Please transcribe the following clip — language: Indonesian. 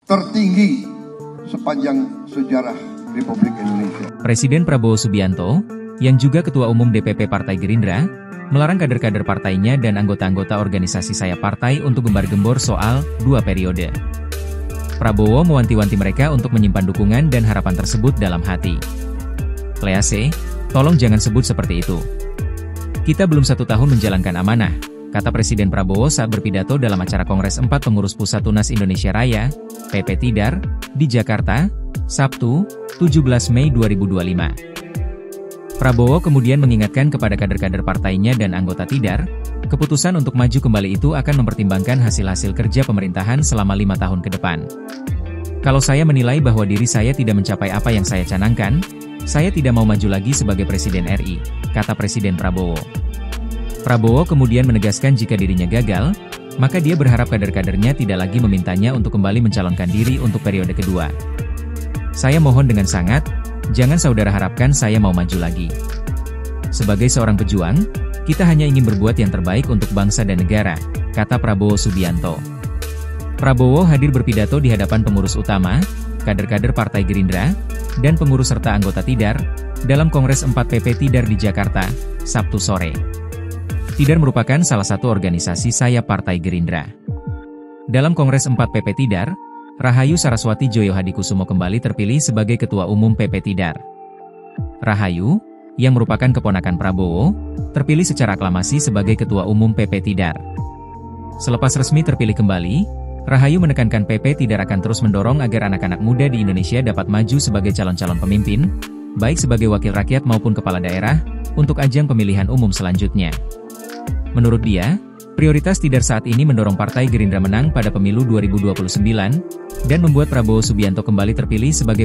tertinggi sepanjang sejarah Republik Indonesia. Presiden Prabowo Subianto, yang juga Ketua Umum DPP Partai Gerindra, melarang kader-kader partainya dan anggota-anggota organisasi sayap partai untuk gembar-gembor soal 2 periode. Prabowo mewanti-wanti mereka untuk menyimpan dukungan dan harapan tersebut dalam hati. Please, tolong jangan sebut seperti itu. Kita belum 1 tahun menjalankan amanah, kata Presiden Prabowo saat berpidato dalam acara Kongres 4 Pengurus Pusat Tunas Indonesia Raya, PP Tidar, di Jakarta, Sabtu, 17 Mei 2025. Prabowo kemudian mengingatkan kepada kader-kader partainya dan anggota Tidar, keputusan untuk maju kembali itu akan mempertimbangkan hasil-hasil kerja pemerintahan selama 5 tahun ke depan. Kalau saya menilai bahwa diri saya tidak mencapai apa yang saya canangkan, saya tidak mau maju lagi sebagai Presiden RI, kata Presiden Prabowo. Prabowo kemudian menegaskan jika dirinya gagal, maka dia berharap kader-kadernya tidak lagi memintanya untuk kembali mencalonkan diri untuk periode kedua. Saya mohon dengan sangat, jangan saudara harapkan saya mau maju lagi. Sebagai seorang pejuang, kita hanya ingin berbuat yang terbaik untuk bangsa dan negara, kata Prabowo Subianto. Prabowo hadir berpidato di hadapan pengurus utama, kader-kader Partai Gerindra, dan pengurus serta anggota Tidar, dalam Kongres 4 PP Tidar di Jakarta, Sabtu sore. Tidar merupakan salah satu organisasi sayap Partai Gerindra. Dalam Kongres 4 PP Tidar, Rahayu Saraswati Joyo Hadikusumo kembali terpilih sebagai Ketua Umum PP Tidar. Rahayu, yang merupakan keponakan Prabowo, terpilih secara aklamasi sebagai Ketua Umum PP Tidar. Selepas resmi terpilih kembali, Rahayu menekankan PP Tidar akan terus mendorong agar anak-anak muda di Indonesia dapat maju sebagai calon-calon pemimpin, baik sebagai wakil rakyat maupun kepala daerah, untuk ajang pemilihan umum selanjutnya. Menurut dia, prioritas Tidar saat ini mendorong Partai Gerindra menang pada pemilu 2029, dan membuat Prabowo Subianto kembali terpilih sebagai Presiden